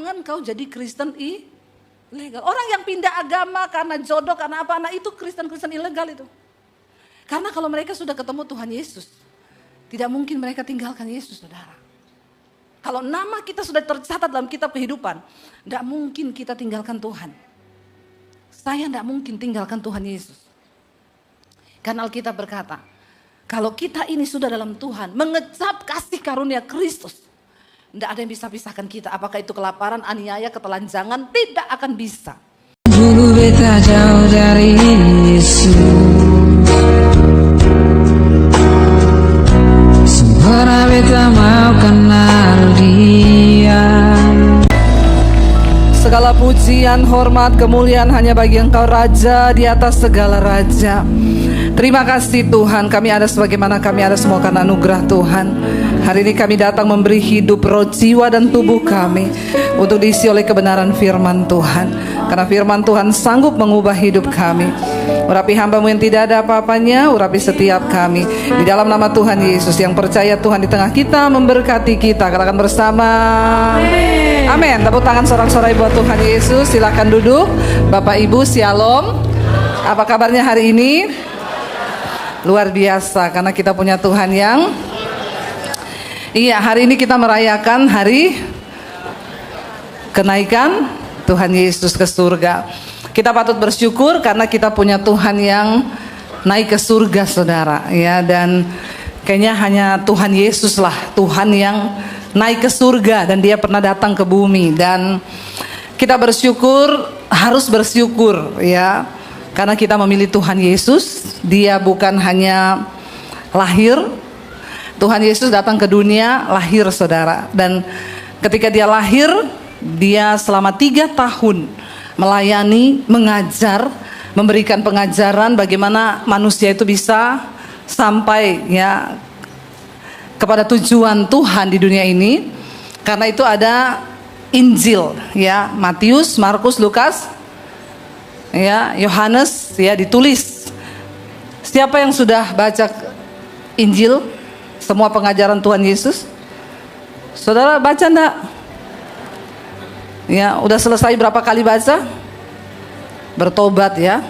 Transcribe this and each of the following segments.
Jangan kau jadi Kristen ilegal. Orang yang pindah agama karena jodoh, karena apa, nah itu Kristen-Kristen ilegal itu. Karena kalau mereka sudah ketemu Tuhan Yesus, tidak mungkin mereka tinggalkan Yesus, saudara. Kalau nama kita sudah tercatat dalam kitab kehidupan, tidak mungkin kita tinggalkan Tuhan. Saya tidak mungkin tinggalkan Tuhan Yesus. Karena Alkitab berkata, kalau kita ini sudah dalam Tuhan, mengecap kasih karunia Kristus, tidak ada yang bisa pisahkan kita. Apakah itu kelaparan, aniaya, ketelanjangan, tidak akan bisa. Dulu beta jauh dari Yesus, sempurna beta mau kenal Dia. Segala pujian, hormat, kemuliaan hanya bagi Engkau, Raja di atas segala raja. Terima kasih Tuhan, kami ada sebagaimana kami ada semua karena anugerah Tuhan. Hari ini kami datang memberi hidup, roh, jiwa dan tubuh kami untuk diisi oleh kebenaran firman Tuhan. Karena firman Tuhan sanggup mengubah hidup kami. Urapi hamba-Mu yang tidak ada apa-apanya, urapi setiap kami. Di dalam nama Tuhan Yesus, yang percaya Tuhan di tengah kita, memberkati kita. Katakan bersama, amin. Tepuk tangan sorak-sorai buat Tuhan Yesus. Silakan duduk. Bapak Ibu, shalom. Apa kabarnya hari ini? Luar biasa, karena kita punya Tuhan yang hari ini kita merayakan hari kenaikan Tuhan Yesus ke surga. Kita patut bersyukur karena kita punya Tuhan yang naik ke surga, saudara. Ya, dan kayaknya hanya Tuhan Yesus lah, Tuhan yang naik ke surga dan Dia pernah datang ke bumi. Dan kita bersyukur, harus bersyukur, ya, karena kita memilih Tuhan Yesus. Dia bukan hanya lahir, Tuhan Yesus datang ke dunia, lahir, saudara. Dan ketika Dia lahir, Dia selama 3 tahun melayani, mengajar, memberikan pengajaran bagaimana manusia itu bisa sampai, ya, kepada tujuan Tuhan di dunia ini. Karena itu ada Injil, ya, Matius, Markus, Lukas, ya, Yohanes, ya, ditulis. Siapa yang sudah baca Injil, semua pengajaran Tuhan Yesus? Saudara baca enggak? Ya, udah selesai berapa kali baca? Bertobat, ya.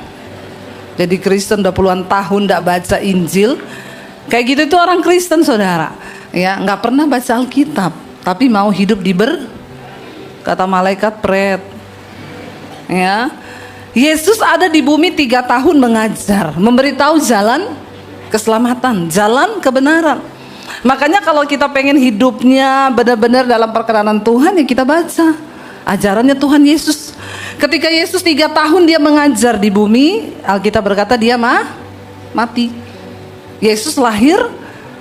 Jadi Kristen udah puluhan tahun enggak baca Injil. Kayak gitu itu orang Kristen, saudara. Ya, enggak pernah baca Alkitab, tapi mau hidup kata malaikat pret. Ya. Yesus ada di bumi 3 tahun mengajar, memberitahu jalan keselamatan, jalan kebenaran. Makanya kalau kita pengen hidupnya benar-benar dalam perkenanan Tuhan, ya kita baca ajarannya Tuhan Yesus. Ketika Yesus 3 tahun Dia mengajar di bumi, Alkitab berkata Dia mati. Yesus lahir,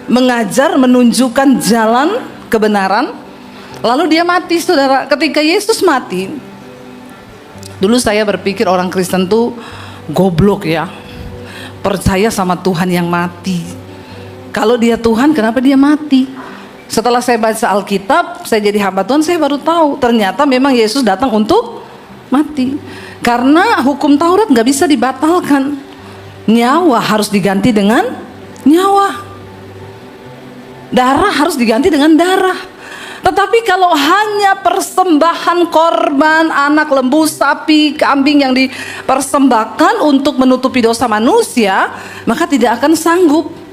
mengajar, menunjukkan jalan kebenaran, lalu Dia mati, saudara. Ketika Yesus mati, dulu saya berpikir orang Kristen tuh goblok, ya, percaya sama Tuhan yang mati. Kalau Dia Tuhan, kenapa Dia mati? Setelah saya baca Alkitab, saya jadi hamba Tuhan, saya baru tahu ternyata memang Yesus datang untuk mati. Karena hukum Taurat gak bisa dibatalkan. Nyawa harus diganti dengan nyawa, darah harus diganti dengan darah. Tetapi kalau hanya persembahan korban anak lembu, sapi, kambing yang dipersembahkan untuk menutupi dosa manusia, maka tidak akan sanggup.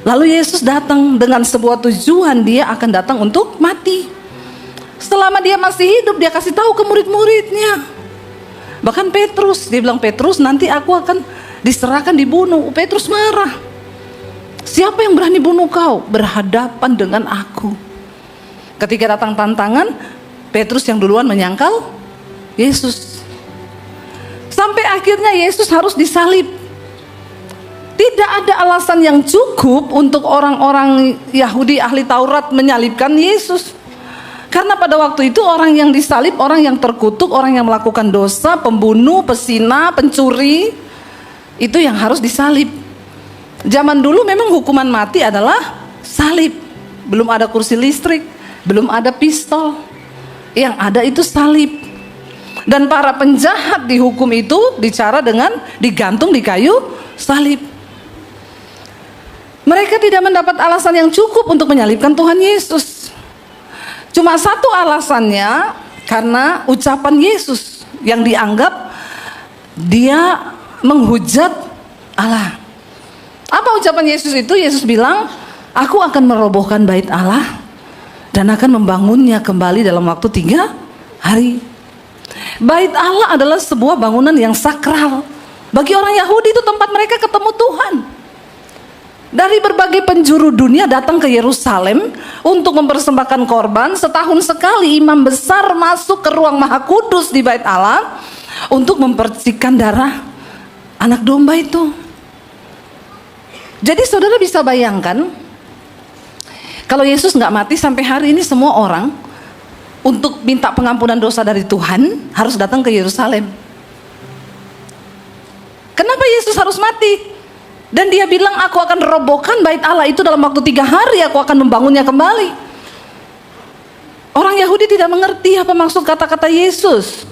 Lalu Yesus datang dengan sebuah tujuan, Dia akan datang untuk mati. Selama Dia masih hidup, Dia kasih tahu ke murid-muridnya. Bahkan Petrus, Dia bilang, Petrus, nanti aku akan diserahkan, dibunuh. Petrus marah. Siapa yang berani bunuh kau? Berhadapan dengan aku. Ketika datang tantangan, Petrus yang duluan menyangkal Yesus. Sampai akhirnya Yesus harus disalib. Tidak ada alasan yang cukup untuk orang-orang Yahudi ahli Taurat menyalibkan Yesus. Karena pada waktu itu orang yang disalib, orang yang terkutuk, orang yang melakukan dosa, pembunuh, pesina, pencuri, itu yang harus disalib. Zaman dulu memang hukuman mati adalah salib. Belum ada kursi listrik, belum ada pistol. Yang ada itu salib. Dan para penjahat dihukum itu dicara dengan digantung di kayu salib. Mereka tidak mendapat alasan yang cukup untuk menyalibkan Tuhan Yesus. Cuma satu alasannya, karena ucapan Yesus yang dianggap dia menghujat Allah. Apa ucapan Yesus itu? Yesus bilang, aku akan merobohkan bait Allah dan akan membangunnya kembali dalam waktu 3 hari. Bait Allah adalah sebuah bangunan yang sakral. Bagi orang Yahudi itu tempat mereka ketemu Tuhan. Dari berbagai penjuru dunia datang ke Yerusalem untuk mempersembahkan korban. Setahun sekali imam besar masuk ke ruang maha kudus di bait Allah untuk mempercikan darah anak domba itu. Jadi saudara bisa bayangkan, kalau Yesus nggak mati sampai hari ini semua orang untuk minta pengampunan dosa dari Tuhan harus datang ke Yerusalem. Kenapa Yesus harus mati? Dan dia bilang, aku akan robohkan bait Allah itu dalam waktu 3 hari, aku akan membangunnya kembali. Orang Yahudi tidak mengerti apa maksud kata-kata Yesus.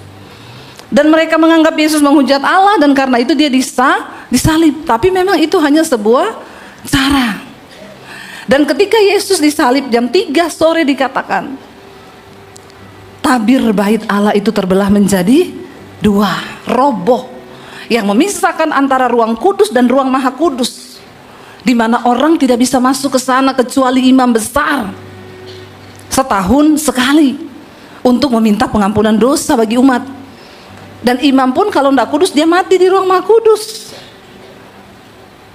Dan mereka menganggap Yesus menghujat Allah, dan karena itu dia disalib. Tapi memang itu hanya sebuah cara. Dan ketika Yesus disalib jam 3 sore dikatakan, tabir bait Allah itu terbelah menjadi 2, roboh, yang memisahkan antara ruang kudus dan ruang maha kudus, di mana orang tidak bisa masuk ke sana kecuali imam besar setahun sekali untuk meminta pengampunan dosa bagi umat. Dan imam pun kalau tidak kudus dia mati di ruang maha kudus.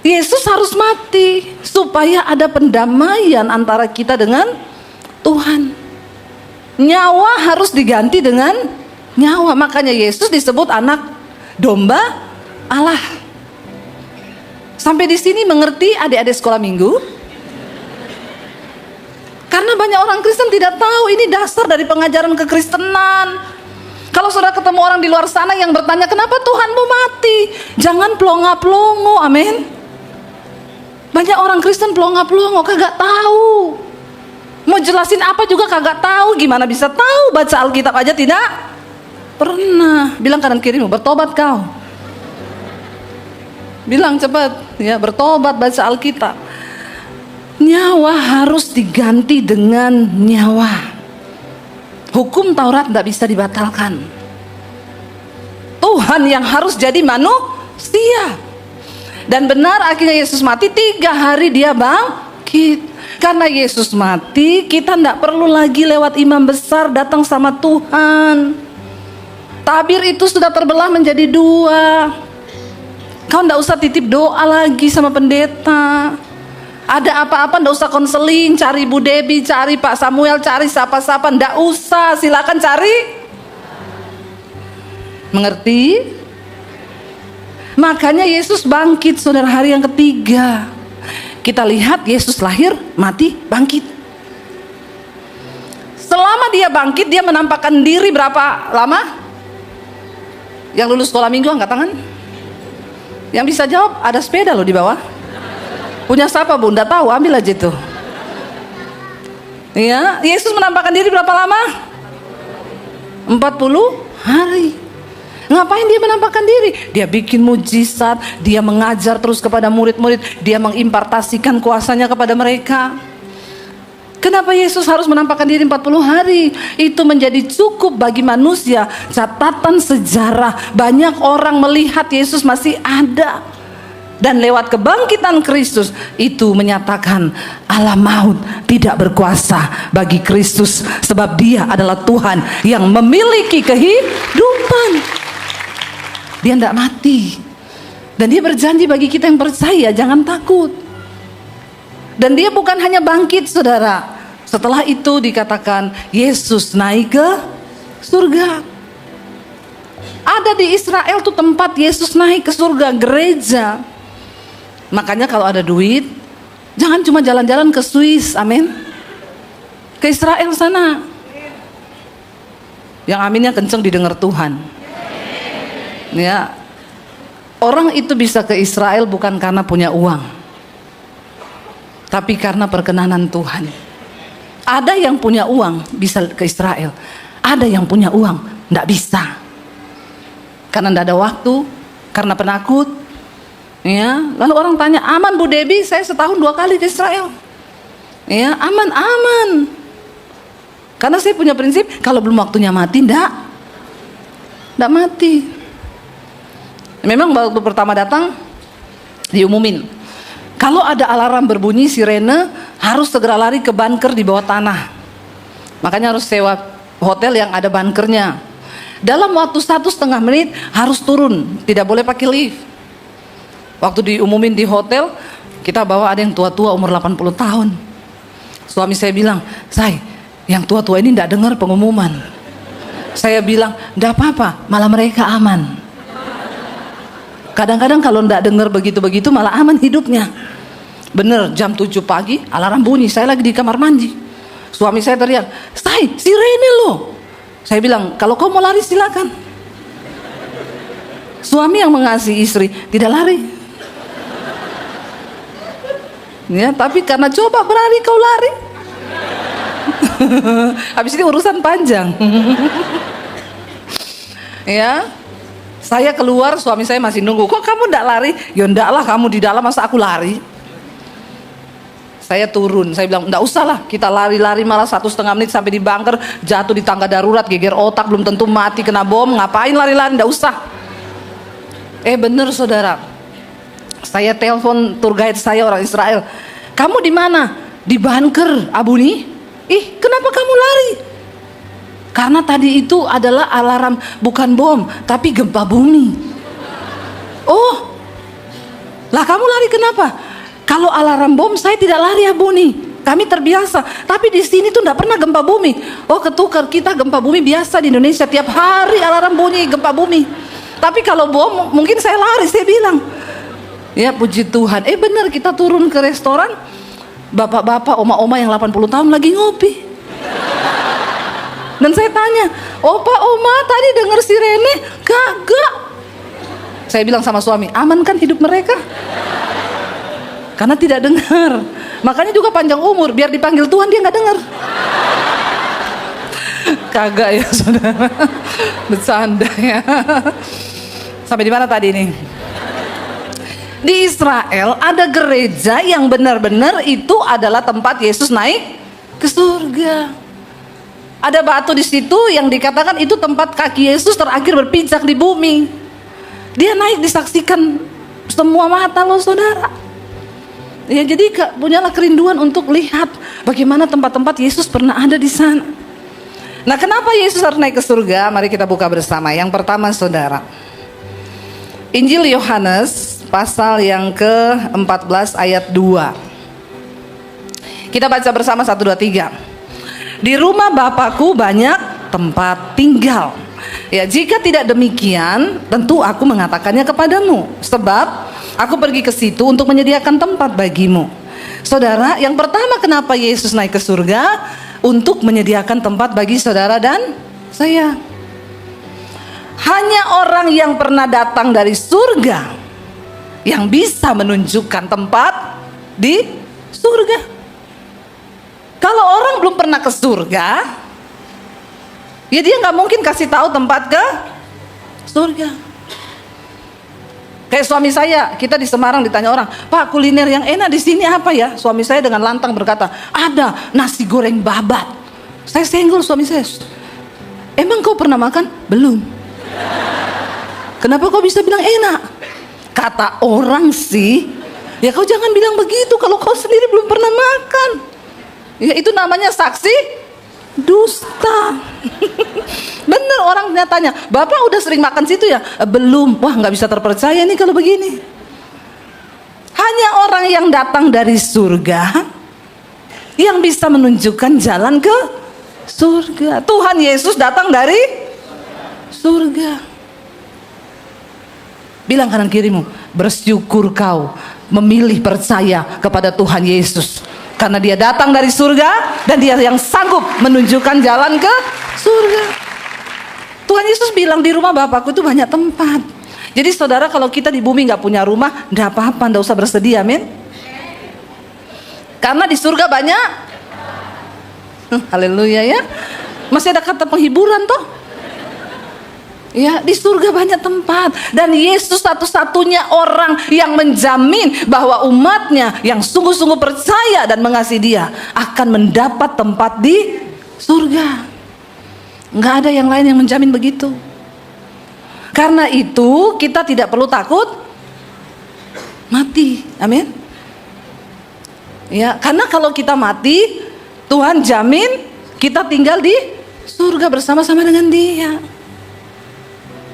Yesus harus mati supaya ada pendamaian antara kita dengan Tuhan. Nyawa harus diganti dengan nyawa. Makanya Yesus disebut anak domba Allah. Sampai di sini mengerti adik-adik sekolah minggu? Karena banyak orang Kristen tidak tahu ini dasar dari pengajaran kekristenan. Kalau saudara ketemu orang di luar sana yang bertanya, kenapa Tuhanmu mati? Jangan pelongo-pelongo, amin. Banyak orang Kristen pelongo-pelongo, kagak tahu. Mau jelasin apa juga kagak tahu. Gimana bisa tahu? Baca Alkitab aja tidak pernah. Bilang kanan kirimu, bertobat kau. Bilang cepat, ya, bertobat, baca Alkitab. Nyawa harus diganti dengan nyawa. Hukum Taurat tidak bisa dibatalkan. Tuhan yang harus jadi manusia. Dan benar akhirnya Yesus mati, 3 hari dia bangkit. Karena Yesus mati, kita tidak perlu lagi lewat imam besar datang sama Tuhan. Tabir itu sudah terbelah menjadi 2. Kau tidak usah titip doa lagi sama pendeta. Ada apa-apa tidak usah konseling, cari Bu Debi, cari Pak Samuel, cari siapa-siapa, tidak usah, silakan cari. Mengerti? Makanya Yesus bangkit saudara hari yang ketiga. Kita lihat Yesus lahir, mati, bangkit. Selama dia bangkit, dia menampakkan diri berapa lama? Yang lulus sekolah minggu angkat tangan. Yang bisa jawab, ada sepeda loh di bawah. Punya siapa Bu? Nggak tahu, ambil aja itu. Ya, Yesus menampakkan diri berapa lama? 40 hari. Ngapain dia menampakkan diri? Dia bikin mujizat, dia mengajar terus kepada murid-murid, dia mengimpartasikan kuasanya kepada mereka. Kenapa Yesus harus menampakkan diri 40 hari? Itu menjadi cukup bagi manusia, catatan sejarah. Banyak orang melihat Yesus masih ada. Dan lewat kebangkitan Kristus itu menyatakan Allah maut tidak berkuasa bagi Kristus, sebab dia adalah Tuhan yang memiliki kehidupan. Dia tidak mati. Dan dia berjanji bagi kita yang percaya, jangan takut. Dan dia bukan hanya bangkit saudara. Setelah itu dikatakan Yesus naik ke surga. Ada di Israel tuh tempat Yesus naik ke surga, gereja. Makanya kalau ada duit, jangan cuma jalan-jalan ke Swiss, amin. Ke Israel sana. Yang aminnya kenceng didengar Tuhan. Ya, orang itu bisa ke Israel bukan karena punya uang, tapi karena perkenanan Tuhan. Ada yang punya uang bisa ke Israel, ada yang punya uang tidak bisa, karena tidak ada waktu, karena penakut. Ya, lalu orang tanya, aman Bu Debi? Saya setahun 2 kali ke Israel. Ya, aman. Karena saya punya prinsip, kalau belum waktunya mati, enggak mati. Memang waktu pertama datang diumumin, kalau ada alarm berbunyi sirene harus segera lari ke bunker di bawah tanah. Makanya harus sewa hotel yang ada bunkernya. Dalam waktu 1,5 menit harus turun, tidak boleh pakai lift. Waktu diumumin di hotel, kita bawa ada yang tua-tua umur 80 tahun. Suami saya bilang, "Say, yang tua-tua ini tidak dengar pengumuman." Saya bilang, "Tidak apa-apa, malah mereka aman." Kadang-kadang kalau tidak dengar begitu-begitu malah aman hidupnya. Bener, jam 7 pagi alarm bunyi, saya lagi di kamar mandi. Suami saya teriak, "Say, sirene loh." Saya bilang, "Kalau kau mau lari silakan." Suami yang mengasihi istri tidak lari. Ya, tapi karena coba berlari kau lari. Habis ini urusan panjang. Ya, saya keluar, suami saya masih nunggu. "Kok kamu ndak lari?" "Ya ndak lah, kamu di dalam masa aku lari." Saya turun, saya bilang, "Ndak usah lah, kita lari-lari malah 1,5 menit sampai di bunker, jatuh di tangga darurat, geger otak, belum tentu mati kena bom, ngapain lari-lari, ndak usah." Bener saudara, saya telepon tour guide saya orang Israel, "Kamu di mana?" "Di bunker, Abuni." "Ih, kenapa kamu lari?" "Karena tadi itu adalah alarm bukan bom, tapi gempa bumi." "Oh, lah kamu lari kenapa?" "Kalau alarm bom saya tidak lari, Abuni. Kami terbiasa. Tapi di sini tuh tidak pernah gempa bumi." "Oh, ketukar, kita gempa bumi biasa di Indonesia, tiap hari alarm bunyi gempa bumi. Tapi kalau bom mungkin saya lari," saya bilang. Ya puji Tuhan. Benar, kita turun ke restoran, bapak-bapak, oma-oma yang 80 tahun lagi ngopi. Dan saya tanya, "Opa, oma tadi dengar sirene?" "Kagak." Saya bilang sama suami, aman kan hidup mereka? Karena tidak dengar. Makanya juga panjang umur, biar dipanggil Tuhan dia nggak dengar. Kagak ya saudara. Bercanda ya. Sampai di mana tadi nih? Di Israel ada gereja yang benar-benar itu adalah tempat Yesus naik ke surga. Ada batu di situ yang dikatakan itu tempat kaki Yesus terakhir berpijak di bumi. Dia naik disaksikan semua mata loh saudara. Ya, jadi punyalah kerinduan untuk lihat bagaimana tempat-tempat Yesus pernah ada di sana. Nah, kenapa Yesus harus naik ke surga? Mari kita buka bersama. Yang pertama saudara, Injil Yohanes pasal yang ke-14 ayat 2. Kita baca bersama 1, 2, 3. "Di rumah Bapakku banyak tempat tinggal. Ya, jika tidak demikian, tentu aku mengatakannya kepadamu. Sebab aku pergi ke situ untuk menyediakan tempat bagimu." Saudara, yang pertama kenapa Yesus naik ke surga? Untuk menyediakan tempat bagi saudara dan saya. Hanya orang yang pernah datang dari surga yang bisa menunjukkan tempat di surga. Kalau orang belum pernah ke surga, ya dia nggak mungkin kasih tahu tempat ke surga. Kayak suami saya, kita di Semarang ditanya orang, "Pak, kuliner yang enak di sini apa ya?" Suami saya dengan lantang berkata, "Ada nasi goreng babat." Saya senggol suami saya, "Emang kau pernah makan?" "Belum." "Kenapa kau bisa bilang enak?" Kata orang sih, "Ya kau jangan bilang begitu kalau kau sendiri belum pernah makan." Ya itu namanya saksi dusta. Bener, orang tanya, "Bapak udah sering makan situ ya?" "Belum." Wah, nggak bisa terpercaya nih kalau begini. Hanya orang yang datang dari surga yang bisa menunjukkan jalan ke surga. Tuhan Yesus datang dari surga. Bilang kanan kirimu, bersyukur kau memilih percaya kepada Tuhan Yesus. Karena dia datang dari surga dan dia yang sanggup menunjukkan jalan ke surga. Tuhan Yesus bilang di rumah Bapakku itu banyak tempat. Jadi saudara, kalau kita di bumi nggak punya rumah, nggak apa-apa, nggak usah bersedih, amin. Karena di surga banyak. Haleluya ya. Masih ada kata penghiburan toh. Ya, di surga banyak tempat. Dan Yesus satu-satunya orang yang menjamin bahwa umatnya yang sungguh-sungguh percaya dan mengasihi dia akan mendapat tempat di surga. Nggak ada yang lain yang menjamin begitu. Karena itu kita tidak perlu takut mati. Amin. Ya, karena kalau kita mati, Tuhan jamin kita tinggal di surga bersama-sama dengan Dia.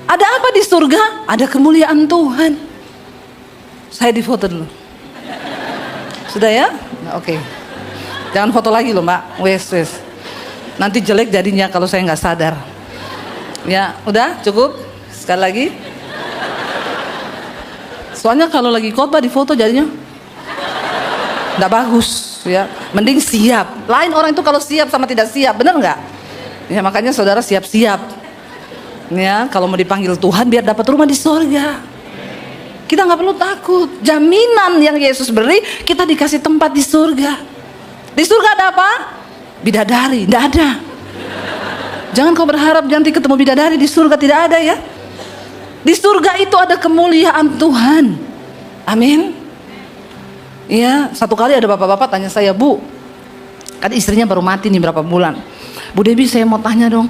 Ada apa di surga? Ada kemuliaan Tuhan. Saya difoto dulu. Sudah ya? Nah, oke. Jangan foto lagi loh Mbak. Wes. Nanti jelek jadinya kalau saya nggak sadar. Ya, udah cukup. Sekali lagi. Soalnya kalau lagi khotbah di foto jadinya nggak bagus ya. Mending siap. Lain orang itu kalau siap sama tidak siap, benar nggak? Ya makanya saudara siap-siap. Ya kalau mau dipanggil Tuhan biar dapat rumah di sorga. Kita nggak perlu takut. Jaminan yang Yesus beri, kita dikasih tempat di surga. Di surga ada apa? Bidadari, tidak ada. Jangan kau berharap nanti ketemu bidadari di surga, tidak ada ya. Di surga itu ada kemuliaan Tuhan. Amin. Ya, satu kali ada bapak-bapak tanya saya, Bu, kan istrinya baru mati nih berapa bulan. Bu Debbie, saya mau tanya dong,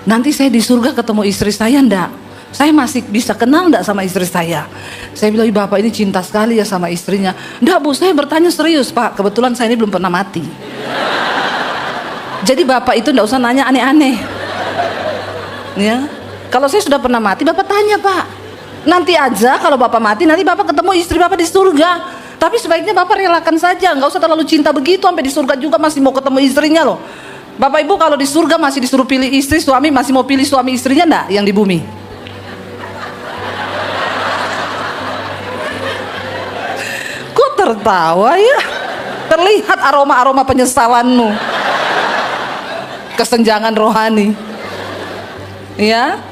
nanti saya di surga ketemu istri saya enggak? Saya masih bisa kenal enggak sama istri saya? Saya bilang, Bapak ini cinta sekali ya sama istrinya. Enggak Bu, saya bertanya serius Pak, kebetulan saya ini belum pernah mati. Jadi Bapak itu enggak usah nanya aneh-aneh. Ya. Kalau saya sudah pernah mati, Bapak tanya Pak. Nanti aja kalau Bapak mati, nanti Bapak ketemu istri Bapak di surga. Tapi sebaiknya Bapak relakan saja, nggak usah terlalu cinta begitu sampai di surga juga masih mau ketemu istrinya loh. Bapak Ibu kalau di surga masih disuruh pilih istri, suami masih mau pilih suami istrinya enggak yang di bumi? Kok tertawa ya? Terlihat aroma-aroma penyesalanmu. Kesenjangan rohani. Ya.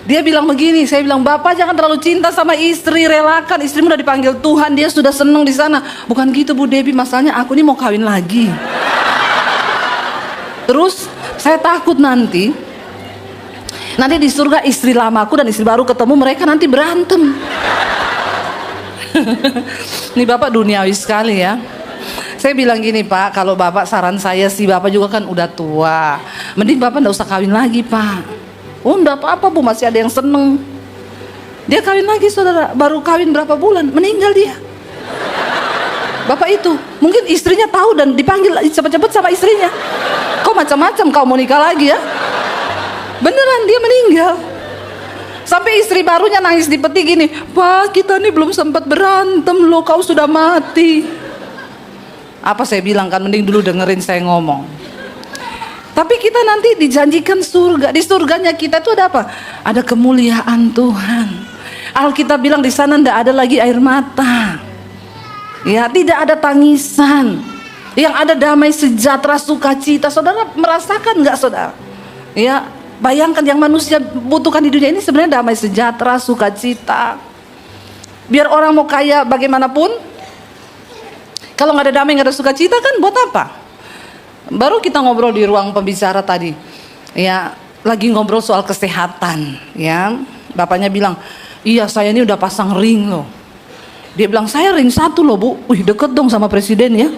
Dia bilang begini, saya bilang, Bapak jangan terlalu cinta sama istri, relakan, istrimu udah dipanggil Tuhan, dia sudah senang di sana. Bukan gitu Bu Debbie, masalahnya aku ini mau kawin lagi. Terus saya takut nanti di surga istri lamaku dan istri baru ketemu, mereka nanti berantem. Ini Bapak duniawi sekali ya. Saya bilang gini Pak, kalau Bapak saran saya sih, Bapak juga kan udah tua, mending Bapak nggak usah kawin lagi Pak. Oh enggak apa-apa Bu, masih ada yang seneng. Dia kawin lagi saudara, baru kawin berapa bulan, meninggal dia. Bapak itu, mungkin istrinya tahu dan dipanggil cepat-cepat sama istrinya. Kok macam-macam kau mau nikah lagi ya? Beneran dia meninggal. Sampai istri barunya nangis di peti gini, Pak kita nih belum sempat berantem loh, kau sudah mati. Apa saya bilang kan, mending dulu dengerin saya ngomong. Tapi kita nanti dijanjikan surga. Di surganya kita itu ada apa? Ada kemuliaan Tuhan. Alkitab bilang di sana tidak ada lagi air mata. Ya, tidak ada tangisan. Yang ada damai sejahtera sukacita. Saudara merasakan nggak saudara? Ya, bayangkan yang manusia butuhkan di dunia ini sebenarnya damai sejahtera, sukacita. Biar orang mau kaya bagaimanapun, kalau nggak ada damai, nggak ada sukacita kan buat apa? Baru kita ngobrol di ruang pembicara tadi, ya lagi ngobrol soal kesehatan, ya bapaknya bilang, iya saya ini udah pasang ring loh. Dia bilang saya ring 1 loh Bu, wih deket dong sama presiden ya.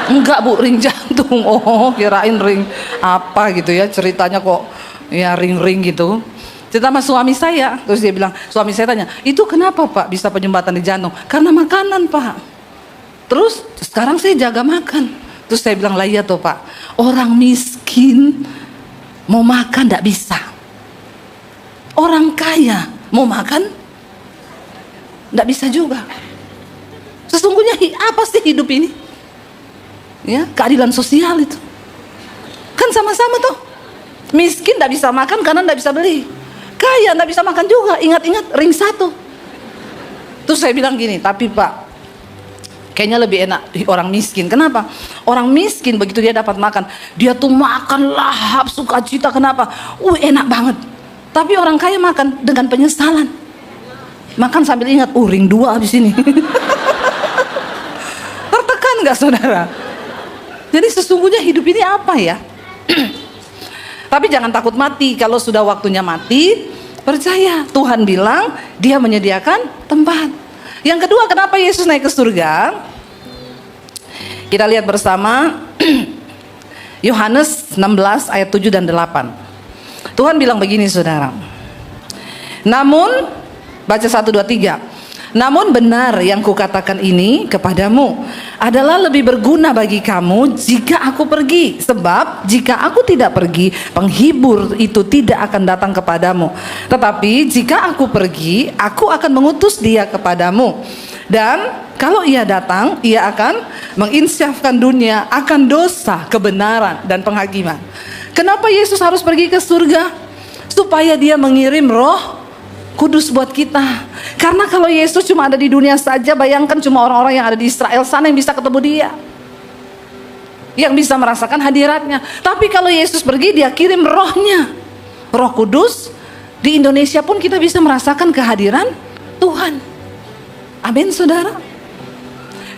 Enggak Bu, ring jantung. Oh kirain ring apa gitu ya, ceritanya kok ya ring-ring gitu. Cerita sama suami saya, terus dia bilang, suami saya tanya, itu kenapa Pak bisa penyumbatan di jantung? Karena makanan Pak. Terus sekarang saya jaga makan. Terus saya bilang, lah iya toh Pak, orang miskin mau makan tidak bisa, orang kaya mau makan tidak bisa juga. Sesungguhnya apa sih hidup ini? Ya, keadilan sosial itu kan sama-sama toh. Miskin tidak bisa makan karena tidak bisa beli, kaya tidak bisa makan juga. Ingat-ingat ring 1. Terus saya bilang gini, tapi Pak kayaknya lebih enak orang miskin. Kenapa? Orang miskin begitu dia dapat makan, dia tuh makan lahap sukacita. Kenapa? Enak banget. Tapi orang kaya makan dengan penyesalan. Makan sambil ingat, ring 2 habis ini. Tertekan nggak saudara? Jadi sesungguhnya hidup ini apa ya? Tapi jangan takut mati. Kalau sudah waktunya mati, percaya Tuhan bilang Dia menyediakan tempat. Yang kedua, kenapa Yesus naik ke surga? Kita lihat bersama Yohanes 16 ayat 7 dan 8. Tuhan bilang begini saudara. Namun, baca 1, 2, 3. Namun benar yang kukatakan ini kepadamu adalah lebih berguna bagi kamu jika aku pergi. Sebab jika aku tidak pergi, penghibur itu tidak akan datang kepadamu. Tetapi jika aku pergi, aku akan mengutus dia kepadamu. Dan kalau ia datang, ia akan menginsyafkan dunia akan dosa, kebenaran, dan penghakiman. Kenapa Yesus harus pergi ke surga? Supaya dia mengirim Roh Kudus buat kita. Karena kalau Yesus cuma ada di dunia saja, bayangkan cuma orang-orang yang ada di Israel sana yang bisa ketemu dia, yang bisa merasakan hadiratnya. Tapi kalau Yesus pergi, dia kirim rohnya, Roh Kudus. Di Indonesia pun kita bisa merasakan kehadiran Tuhan. Amin saudara.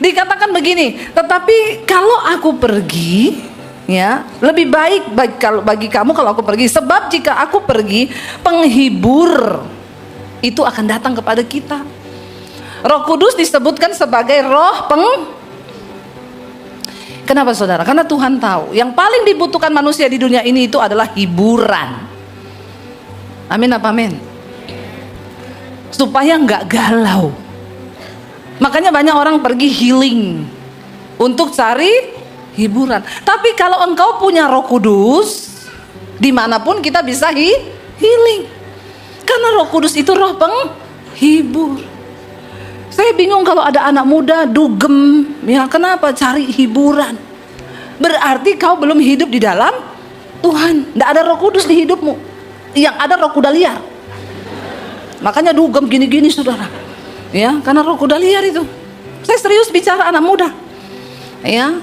Dikatakan begini, tetapi kalau aku pergi, ya lebih baik bagi kamu kalau aku pergi. Sebab jika aku pergi, penghibur itu akan datang kepada kita. Roh Kudus disebutkan sebagai roh Kenapa saudara? Karena Tuhan tahu yang paling dibutuhkan manusia di dunia ini itu adalah hiburan. Amin apa amin? Supaya nggak galau. Makanya banyak orang pergi healing untuk cari hiburan. Tapi kalau engkau punya Roh Kudus, dimanapun kita bisa healing. Karena Roh Kudus itu roh penghibur. Saya bingung kalau ada anak muda dugem, ya kenapa cari hiburan? Berarti kau belum hidup di dalam Tuhan. Tidak ada Roh Kudus di hidupmu. Yang ada roh kuda liar. Makanya dugem gini-gini saudara. Ya, karena roh kuda liar itu. Saya serius bicara anak muda. Ya,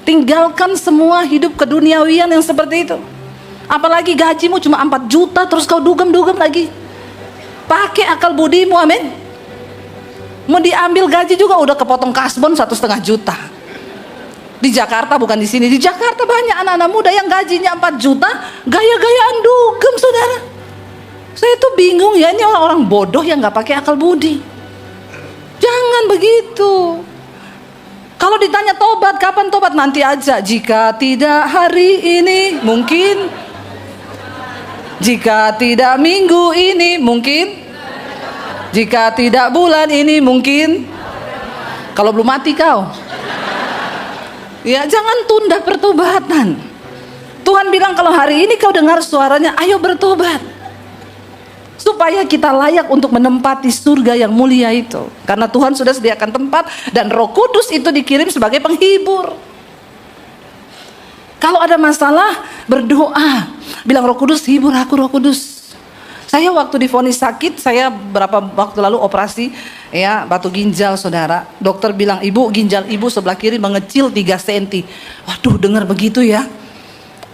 tinggalkan semua hidup keduniawian yang seperti itu. Apalagi gajimu cuma 4 juta terus kau dugem-dugem lagi. Pakai akal budimu, amin. Mau diambil gaji juga udah kepotong kasbon 1,5 juta. Di Jakarta, bukan di sini. Di Jakarta banyak anak-anak muda yang gajinya 4 juta, gaya-gayaan dugem saudara. Saya tuh bingung ya, ini orang-orang bodoh yang gak pakai akal budi. Jangan begitu. Kalau ditanya tobat, kapan tobat? Nanti aja. Jika tidak hari ini, mungkin. Jika tidak minggu ini, mungkin. Jika tidak bulan ini, mungkin. Kalau belum mati kau. Ya, jangan tunda pertobatan. Tuhan bilang kalau hari ini kau dengar suaranya, ayo bertobat. Supaya kita layak untuk menempati surga yang mulia itu. Karena Tuhan sudah sediakan tempat dan Roh Kudus itu dikirim sebagai penghibur. Kalau ada masalah, berdoa. Bilang Roh Kudus, hibur aku Roh Kudus. Saya waktu divonis sakit, saya berapa waktu lalu operasi ya batu ginjal saudara. Dokter bilang, ibu ginjal ibu sebelah kiri mengecil 3 cm. Waduh, dengar begitu ya.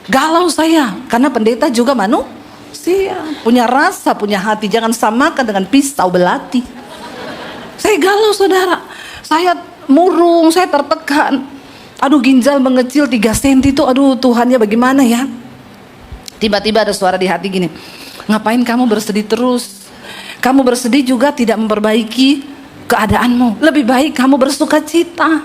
Galau saya, karena pendeta juga manusia, punya rasa, punya hati. Jangan samakan dengan pisau belati. Saya galau saudara. Saya murung, saya tertekan. Aduh, ginjal mengecil 3 cm itu, aduh Tuhannya bagaimana ya. Tiba-tiba ada suara di hati gini, ngapain kamu bersedih terus? Kamu bersedih juga tidak memperbaiki keadaanmu. Lebih baik kamu bersuka cita.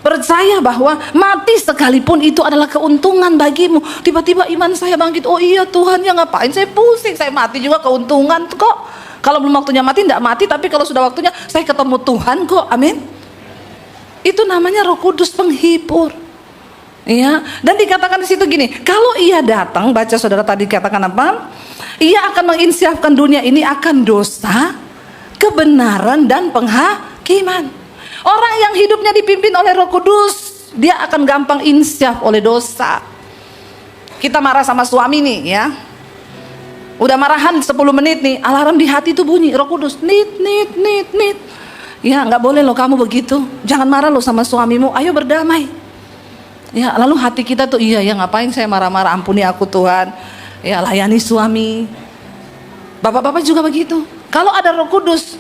Percaya bahwa mati sekalipun itu adalah keuntungan bagimu. Tiba-tiba iman saya bangkit. Oh iya Tuhan, ya ngapain saya pusing? Saya mati juga keuntungan kok. Kalau belum waktunya mati, tidak mati. Tapi kalau sudah waktunya, saya ketemu Tuhan kok. Amin. Itu namanya Roh Kudus penghibur. Ya, dan dikatakan di situ gini, kalau ia datang, baca saudara tadi katakan apa? Ia akan menginsyafkan dunia ini akan dosa, kebenaran dan penghakiman. Orang yang hidupnya dipimpin oleh Roh Kudus, dia akan gampang insyaf oleh dosa. Kita marah sama suami nih ya. Udah marahan 10 menit nih, alarm di hati itu bunyi, Roh Kudus, nit. Ya, nggak boleh loh kamu begitu. Jangan marah loh sama suamimu, ayo berdamai. Ya, lalu hati kita tuh iya ya ngapain saya marah-marah, ampuni aku Tuhan. Ya, layani suami. Bapak-bapak juga begitu. Kalau ada Roh Kudus,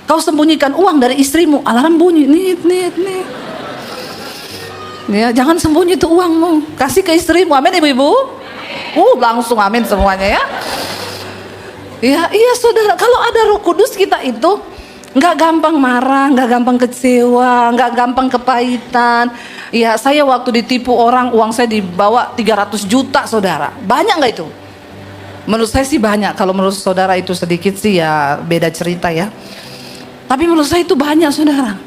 kau sembunyikan uang dari istrimu, alarm bunyi, nit. Ya, jangan sembunyi tuh uangmu, kasih ke istrimu. Amin ibu-ibu. Langsung amin semuanya ya. Ya, iya saudara, kalau ada Roh Kudus kita itu nggak gampang marah, nggak gampang kecewa, nggak gampang kepahitan. Ya, saya waktu ditipu orang, uang saya dibawa 300 juta, saudara. Banyak nggak itu? Menurut saya sih banyak. Kalau menurut saudara itu sedikit sih ya beda cerita ya. Tapi menurut saya itu banyak, saudara.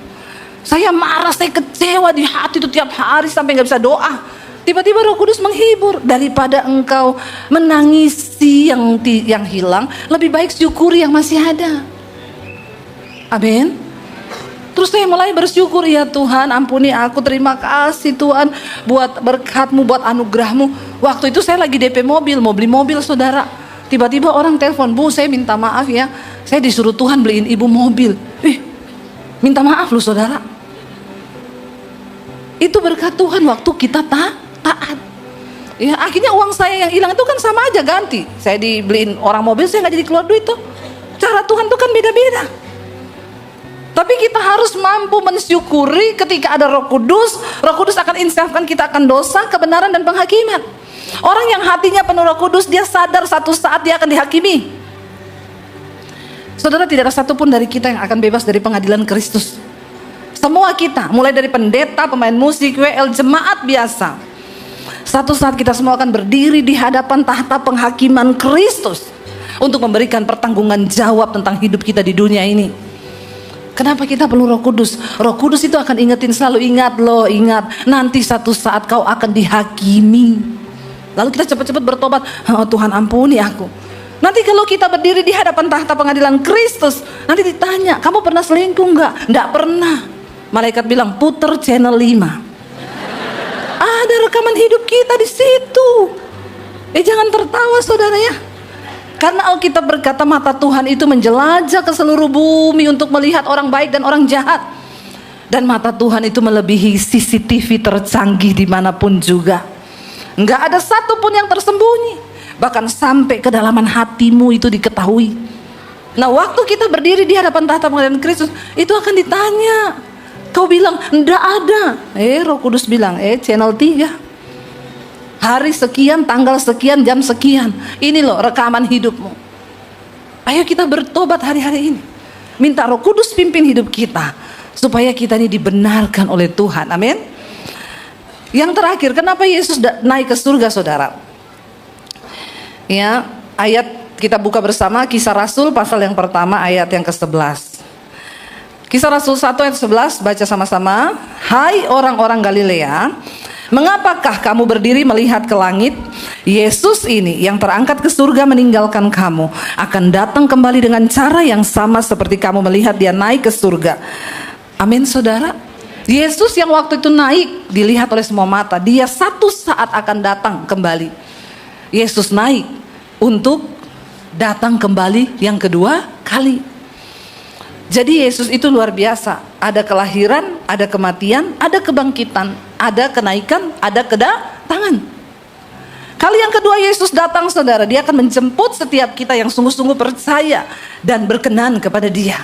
Saya marah, saya kecewa di hati itu tiap hari sampai nggak bisa doa. Tiba-tiba Roh Kudus menghibur. Daripada engkau menangisi yang hilang, lebih baik syukuri yang masih ada. Amin. Terus saya mulai bersyukur, ya Tuhan ampuni aku, terima kasih Tuhan buat berkat-Mu, buat anugerah-Mu. Waktu itu saya lagi DP mobil, mau beli mobil, saudara. Tiba-tiba orang telepon, Bu saya minta maaf ya, saya disuruh Tuhan beliin ibu mobil. Minta maaf loh, saudara. Itu berkat Tuhan waktu kita taat. Ya, akhirnya uang saya yang hilang itu kan sama aja ganti. Saya dibeliin orang mobil, saya nggak jadi keluar duit tuh. Cara Tuhan tuh kan beda-beda. Tapi kita harus mampu mensyukuri ketika ada Roh Kudus. Roh Kudus akan insafkan kita akan dosa, kebenaran dan penghakiman. Orang yang hatinya penuh Roh Kudus, dia sadar satu saat dia akan dihakimi. Saudara, tidak ada satupun dari kita yang akan bebas dari pengadilan Kristus. Semua kita, mulai dari pendeta, pemain musik, WL, jemaat biasa. Satu saat kita semua akan berdiri di hadapan tahta penghakiman Kristus untuk memberikan pertanggungan jawab tentang hidup kita di dunia ini. Kenapa kita perlu Roh Kudus? Roh Kudus itu akan ingetin selalu, ingat nanti satu saat kau akan dihakimi. Lalu kita cepat-cepat bertobat, oh Tuhan ampuni aku. Nanti kalau kita berdiri di hadapan tahta pengadilan Kristus, nanti ditanya, kamu pernah selingkuh enggak? Enggak pernah. Malaikat bilang, puter channel 5. Ada rekaman hidup kita di situ. Jangan tertawa, saudara ya. Karena Alkitab berkata mata Tuhan itu menjelajah ke seluruh bumi untuk melihat orang baik dan orang jahat. Dan mata Tuhan itu melebihi CCTV tercanggih dimanapun juga. Enggak ada satupun yang tersembunyi. Bahkan sampai kedalaman hatimu itu diketahui. Nah, waktu kita berdiri di hadapan tahta pengadilan Kristus, itu akan ditanya. Kau bilang, enggak ada. Roh Kudus bilang, channel 3. Hari sekian, tanggal sekian, jam sekian. Ini loh rekaman hidupmu. Ayo kita bertobat hari-hari ini. Minta Roh Kudus pimpin hidup kita. Supaya kita ini dibenarkan oleh Tuhan. Amin. Yang terakhir, kenapa Yesus naik ke surga, saudara? Ya, ayat kita buka bersama Kisah Rasul pasal yang pertama ayat yang ke-11. Kisah Rasul 1 ayat 11, baca sama-sama. Hai orang-orang Galilea, mengapakah kamu berdiri melihat ke langit? Yesus ini yang terangkat ke surga meninggalkan kamu akan datang kembali dengan cara yang sama seperti kamu melihat dia naik ke surga. Amin, saudara. Yesus yang waktu itu naik dilihat oleh semua mata, dia satu saat akan datang kembali. Yesus naik untuk datang kembali yang kedua kali. Jadi Yesus itu luar biasa. Ada kelahiran, ada kematian, ada kebangkitan, ada kenaikan, ada kedatangan. Kali yang kedua Yesus datang, saudara, dia akan menjemput setiap kita yang sungguh-sungguh percaya dan berkenan kepada dia.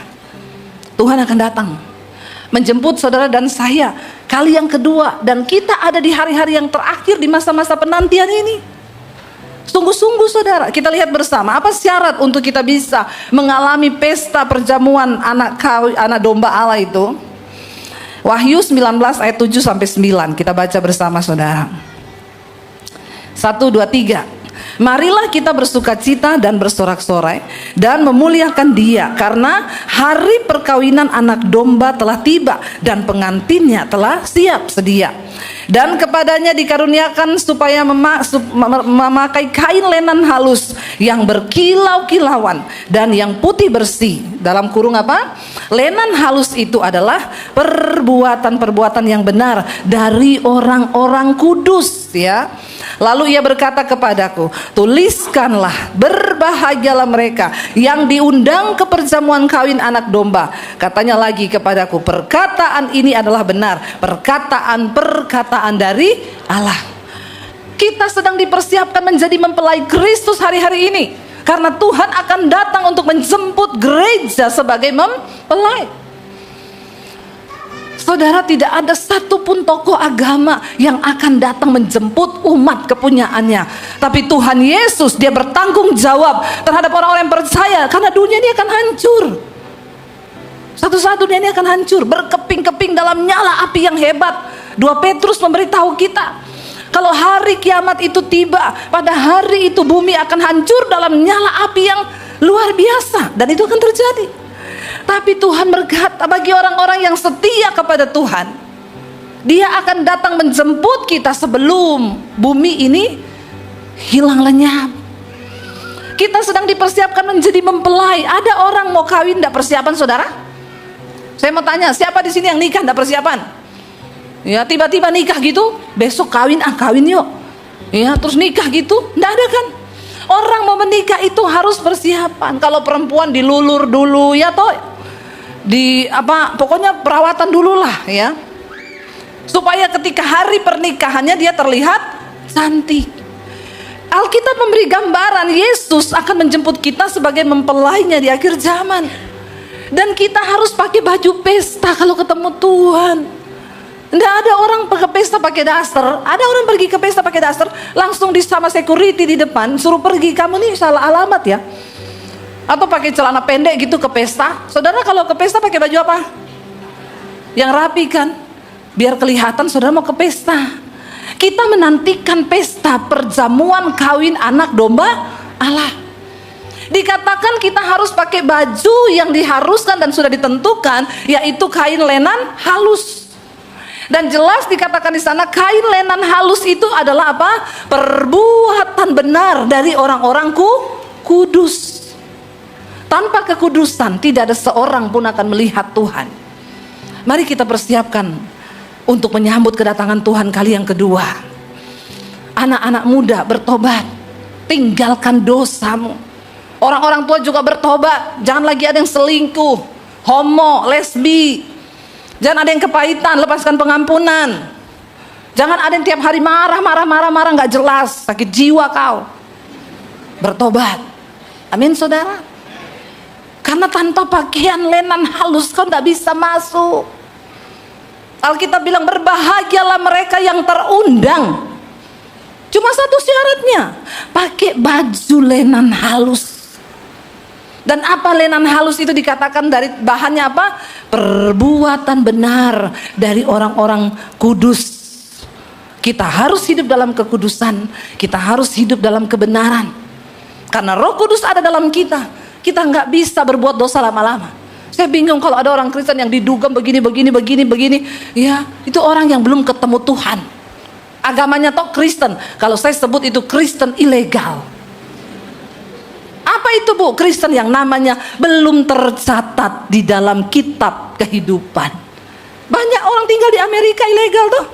Tuhan akan datang menjemput saudara dan saya kali yang kedua. Dan kita ada di hari-hari yang terakhir di masa-masa penantian ini. Sungguh-sungguh, saudara, kita lihat bersama apa syarat untuk kita bisa mengalami pesta perjamuan anak domba Allah itu. Wahyu 19 ayat 7 sampai 9. Kita baca bersama, saudara. 1, 2, 3. Marilah kita bersukacita dan bersorak-sorai dan memuliakan Dia, karena hari perkawinan anak domba telah tiba dan pengantinnya telah siap sedia. Dan kepadanya dikaruniakan supaya memakai kain lenan halus yang berkilau-kilauan dan yang putih bersih. Dalam kurung apa? Lenan halus itu adalah perbuatan-perbuatan yang benar dari orang-orang kudus, ya. Lalu ia berkata kepadaku, tuliskanlah, berbahagialah mereka yang diundang ke perjamuan kawin anak domba. Katanya lagi kepadaku, perkataan ini adalah benar, perkataan dari Allah. Kita sedang dipersiapkan menjadi mempelai Kristus hari-hari ini, karena Tuhan akan datang untuk menjemput gereja sebagai mempelai. Saudara, tidak ada satupun tokoh agama yang akan datang menjemput umat kepunyaannya. Tapi Tuhan Yesus, dia bertanggung jawab terhadap orang-orang yang percaya, karena dunia ini akan hancur. Satu saat dunia ini akan hancur, berkeping-keping dalam nyala api yang hebat. 2 Petrus memberitahu kita, kalau hari kiamat itu tiba, pada hari itu bumi akan hancur dalam nyala api yang luar biasa, dan itu akan terjadi. Tapi Tuhan berkata, bagi orang-orang yang setia kepada Tuhan, Dia akan datang menjemput kita sebelum bumi ini hilang lenyap. Kita sedang dipersiapkan menjadi mempelai. Ada orang mau kawin tidak persiapan, saudara? Saya mau tanya, siapa di sini yang nikah tidak persiapan? Ya, tiba-tiba nikah gitu, besok kawin yuk. Ya, terus nikah gitu, tidak ada kan? Orang mau menikah itu harus persiapan. Kalau perempuan dilulur dulu, ya toh, pokoknya perawatan dulu lah, ya, supaya ketika hari pernikahannya dia terlihat cantik. Alkitab memberi gambaran Yesus akan menjemput kita sebagai mempelainya di akhir zaman. Dan kita harus pakai baju pesta kalau ketemu Tuhan. Tidak ada orang ke pesta pakai daster. Ada orang pergi ke pesta pakai daster, langsung sama security di depan suruh pergi, kamu nih salah alamat ya. Atau pakai celana pendek gitu ke pesta. Saudara kalau ke pesta pakai baju apa? Yang rapi kan, biar kelihatan saudara mau ke pesta. Kita menantikan pesta perjamuan kawin anak domba Allah. Dikatakan kita harus pakai baju yang diharuskan dan sudah ditentukan, yaitu kain lenan halus. Dan jelas dikatakan di sana kain lenan halus itu adalah apa? Perbuatan benar dari orang-orang kudus. Tanpa kekudusan tidak ada seorang pun akan melihat Tuhan. Mari kita persiapkan untuk menyambut kedatangan Tuhan kali yang kedua. Anak-anak muda bertobat, tinggalkan dosamu. Orang-orang tua juga bertobat, jangan lagi ada yang selingkuh, homo, lesbi. Jangan ada yang kepahitan, lepaskan pengampunan. Jangan ada yang tiap hari marah, gak jelas, sakit jiwa kau. Bertobat. Amin saudara. Karena tanpa pakaian lenan halus kau gak bisa masuk. Alkitab bilang berbahagialah mereka yang terundang. Cuma satu syaratnya, pakai baju lenan halus. Dan apa lenan halus itu dikatakan dari bahannya apa? Perbuatan benar dari orang-orang kudus. Kita harus hidup dalam kekudusan, kita harus hidup dalam kebenaran. Karena Roh Kudus ada dalam kita, kita nggak bisa berbuat dosa lama-lama. Saya bingung kalau ada orang Kristen yang diduga begini. Ya, itu orang yang belum ketemu Tuhan. Agamanya toh Kristen. Kalau saya sebut itu Kristen ilegal. Apa itu Bu? Kristen yang namanya belum tercatat di dalam kitab kehidupan. Banyak orang tinggal di Amerika ilegal tuh.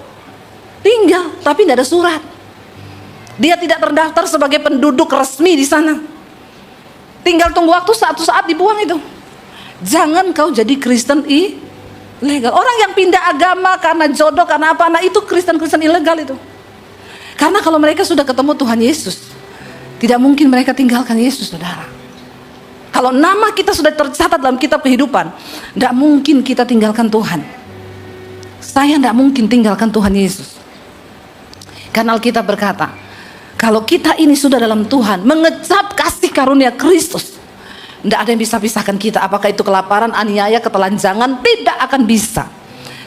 Tinggal, tapi tidak ada surat. Dia tidak terdaftar sebagai penduduk resmi di sana. Tinggal tunggu waktu satu saat dibuang itu. Jangan kau jadi Kristen ilegal. Orang yang pindah agama karena jodoh, karena apa, nah itu Kristen-Kristen ilegal itu. Karena kalau mereka sudah ketemu Tuhan Yesus, tidak mungkin mereka tinggalkan Yesus, saudara. Kalau nama kita sudah tercatat dalam kitab kehidupan, tidak mungkin kita tinggalkan Tuhan. Saya tidak mungkin tinggalkan Tuhan Yesus. Karena Alkitab berkata, kalau kita ini sudah dalam Tuhan, mengecap kasih karunia Kristus, tidak ada yang bisa pisahkan kita. Apakah itu kelaparan, aniaya, ketelanjangan, tidak akan bisa.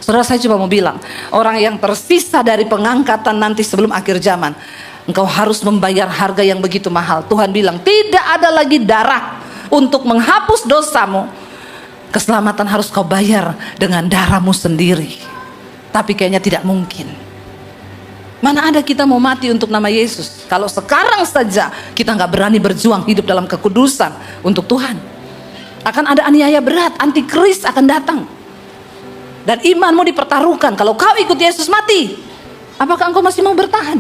Saudara, saya cuma mau bilang, orang yang tersisa dari pengangkatan nanti sebelum akhir zaman, engkau harus membayar harga yang begitu mahal. Tuhan bilang, tidak ada lagi darah untuk menghapus dosamu. Keselamatan harus kau bayar dengan darahmu sendiri. Tapi kayaknya tidak mungkin. Mana ada kita mau mati untuk nama Yesus, kalau sekarang saja kita nggak berani berjuang hidup dalam kekudusan untuk Tuhan. Akan ada aniaya berat, antikris akan datang. Dan imanmu dipertaruhkan. Kalau kau ikut Yesus mati, apakah engkau masih mau bertahan?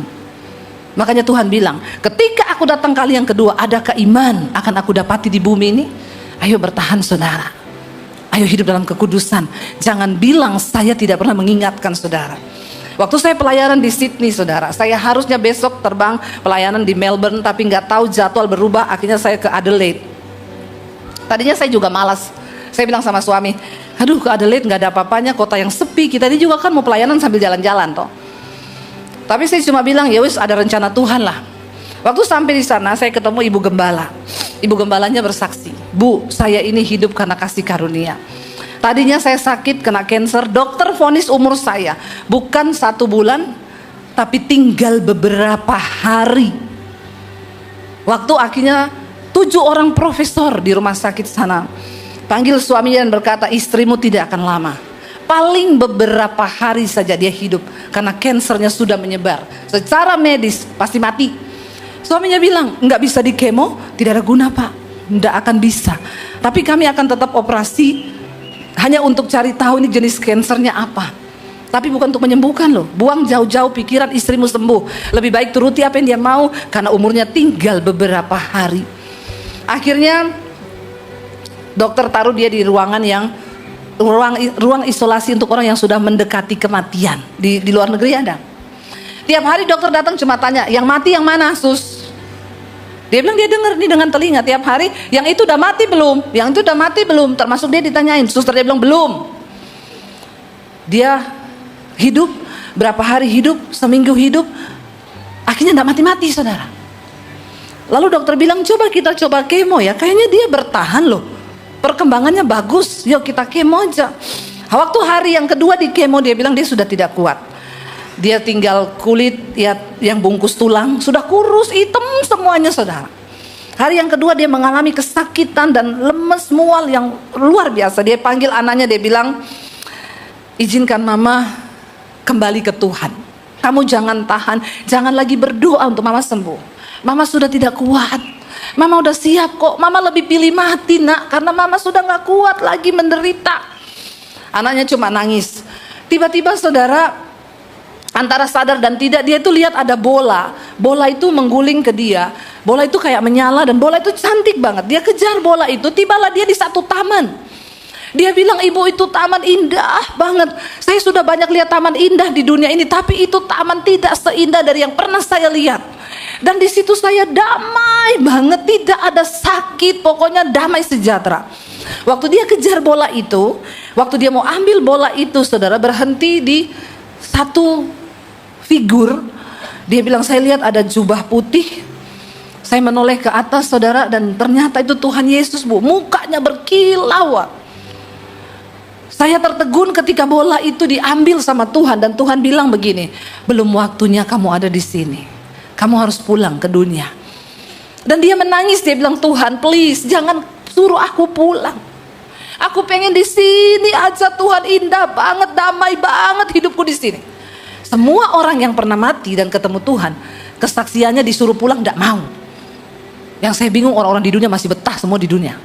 Makanya Tuhan bilang, ketika aku datang kali yang kedua, adakah iman akan aku dapati di bumi ini? Ayo bertahan saudara. Ayo hidup dalam kekudusan. Jangan bilang saya tidak pernah mengingatkan saudara. Waktu saya pelayanan di Sydney, saudara, saya harusnya besok terbang pelayanan di Melbourne, tapi nggak tahu jadwal berubah, akhirnya saya ke Adelaide. Tadinya saya juga malas. Saya bilang sama suami, aduh ke Adelaide nggak ada apa-apanya, kota yang sepi. Kita ini juga kan mau pelayanan sambil jalan-jalan toh. Tapi saya cuma bilang, ya wis ada rencana Tuhan lah. Waktu sampai di sana, saya ketemu ibu gembala. Ibu gembalanya bersaksi, Bu, saya ini hidup karena kasih karunia. Tadinya saya sakit kena cancer, dokter vonis umur saya bukan 1 bulan, tapi tinggal beberapa hari. Waktu akhirnya 7 orang profesor di rumah sakit sana panggil suaminya dan berkata, istrimu tidak akan lama, paling beberapa hari saja dia hidup, karena kansernya sudah menyebar, secara medis pasti mati. Suaminya bilang, nggak bisa di kemo, tidak ada guna pak, nggak akan bisa, tapi kami akan tetap operasi hanya untuk cari tahu ini jenis kansernya apa, tapi bukan untuk menyembuhkan loh. Buang jauh-jauh pikiran istrimu sembuh, lebih baik turuti apa yang dia mau, karena umurnya tinggal beberapa hari. Akhirnya dokter taruh dia di ruangan yang ruang isolasi untuk orang yang sudah mendekati kematian. Di luar negeri ada. Tiap hari dokter datang cuma tanya, yang mati yang mana sus? Dia bilang dia dengar nih dengan telinga tiap hari, yang itu udah mati belum? Yang itu udah mati belum? Termasuk dia ditanyain, suster dia bilang belum. Dia hidup, berapa hari hidup, seminggu hidup, akhirnya gak mati-mati saudara. Lalu dokter bilang, kita coba kemo ya, kayaknya dia bertahan loh, perkembangannya bagus, yuk kita kemo aja. Waktu hari yang kedua di kemo, dia bilang dia sudah tidak kuat. Dia tinggal kulit ya, yang bungkus tulang, sudah kurus, hitam semuanya saudara. Hari yang kedua dia mengalami kesakitan dan lemes mual yang luar biasa. Dia panggil anaknya, dia bilang, izinkan mama kembali ke Tuhan. Kamu jangan tahan, jangan lagi berdoa untuk mama sembuh. Mama sudah tidak kuat, mama udah siap kok, mama lebih pilih mati nak, karena mama sudah gak kuat lagi menderita. Anaknya cuma nangis. Tiba-tiba saudara, antara sadar dan tidak, dia itu lihat ada bola itu mengguling ke dia. Bola itu kayak menyala dan bola itu cantik banget. Dia kejar bola itu, tibalah dia di satu taman. Dia bilang, ibu itu taman indah banget, saya sudah banyak lihat taman indah di dunia ini, tapi itu taman tidak seindah dari yang pernah saya lihat. Dan di situ saya damai banget, tidak ada sakit, pokoknya damai sejahtera. Waktu dia kejar bola itu, waktu dia mau ambil bola itu, saudara, berhenti di satu figur. Dia bilang, saya lihat ada jubah putih. Saya menoleh ke atas saudara, dan ternyata itu Tuhan Yesus bu, mukanya berkilauan. Saya tertegun ketika bola itu diambil sama Tuhan, dan Tuhan bilang begini, belum waktunya kamu ada di sini, kamu harus pulang ke dunia. Dan dia menangis, dia bilang, Tuhan please jangan suruh aku pulang, aku pengen di sini aja Tuhan, indah banget, damai banget hidupku di sini. Semua orang yang pernah mati dan ketemu Tuhan, kesaksiannya disuruh pulang tidak mau. Yang saya bingung, orang-orang di dunia masih betah semua di dunia.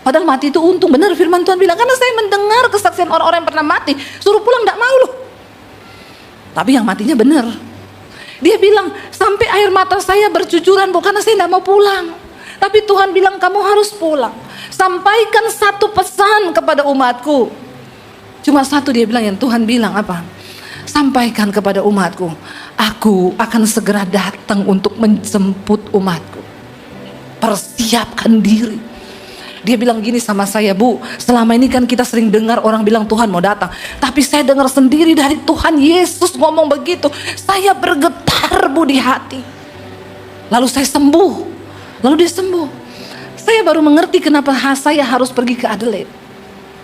Padahal mati itu untung, benar firman Tuhan bilang, karena saya mendengar kesaksian orang-orang yang pernah mati, suruh pulang tidak mau loh. Tapi yang matinya benar. Dia bilang, sampai air mata saya bercucuran bu, karena saya tidak mau pulang. Tapi Tuhan bilang, kamu harus pulang. Sampaikan satu pesan kepada umatku. Cuma satu dia bilang, yang Tuhan bilang apa? Sampaikan kepada umatku, aku akan segera datang untuk menjemput umatku. Persiapkan diri. Dia bilang gini sama saya, bu, selama ini kan kita sering dengar orang bilang Tuhan mau datang, tapi saya dengar sendiri dari Tuhan Yesus ngomong begitu, saya bergetar bu di hati. Lalu saya sembuh, lalu dia sembuh. Saya baru mengerti kenapa saya harus pergi ke Adelaide.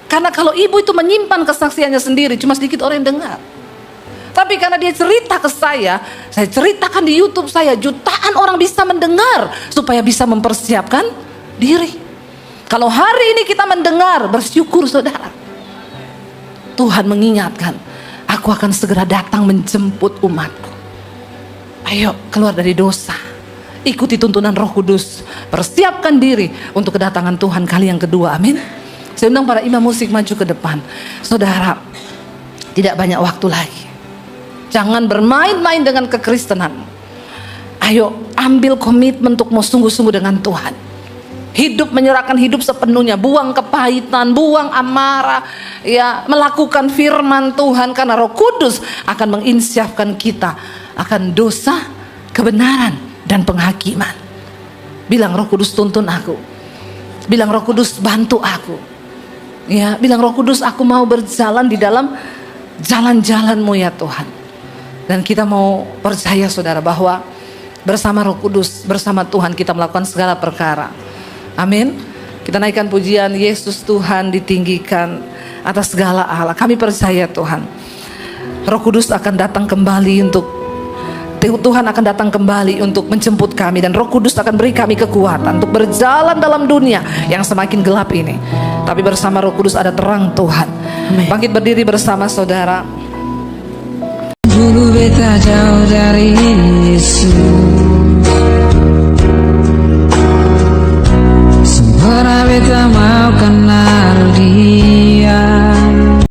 Karena kalau ibu itu menyimpan kesaksiannya sendiri, cuma sedikit orang yang dengar. Tapi karena dia cerita ke saya ceritakan di YouTube saya, jutaan orang bisa mendengar supaya bisa mempersiapkan diri. Kalau hari ini kita mendengar, bersyukur saudara. Tuhan mengingatkan, aku akan segera datang menjemput umatku. Ayo keluar dari dosa, ikuti tuntunan Roh Kudus, persiapkan diri untuk kedatangan Tuhan kali yang kedua. Amin. Saya undang para imam musik maju ke depan. Saudara, tidak banyak waktu lagi. Jangan bermain-main dengan kekristenan. Ayo ambil komitmen untuk mau sungguh-sungguh dengan Tuhan. Hidup, menyerahkan hidup sepenuhnya, buang kepahitan, buang amarah, ya, melakukan firman Tuhan, karena Roh Kudus akan menginsyafkan kita akan dosa, kebenaran, dan penghakiman. Bilang, Roh Kudus tuntun aku. Bilang, Roh Kudus bantu aku. Ya, bilang, Roh Kudus aku mau berjalan di dalam jalan-jalan-Mu ya Tuhan. Dan kita mau percaya saudara bahwa bersama Roh Kudus, bersama Tuhan kita melakukan segala perkara. Amin. Kita naikkan pujian, Yesus Tuhan ditinggikan atas segala Allah. Kami percaya Tuhan, Roh Kudus akan datang kembali Tuhan akan datang kembali untuk menjemput kami, dan Roh Kudus akan beri kami kekuatan untuk berjalan dalam dunia yang semakin gelap ini. Tapi bersama Roh Kudus ada terang Tuhan. Bangkit berdiri bersama saudara. Dulu beta jauh dari Yesus, sempurna beta mau kenal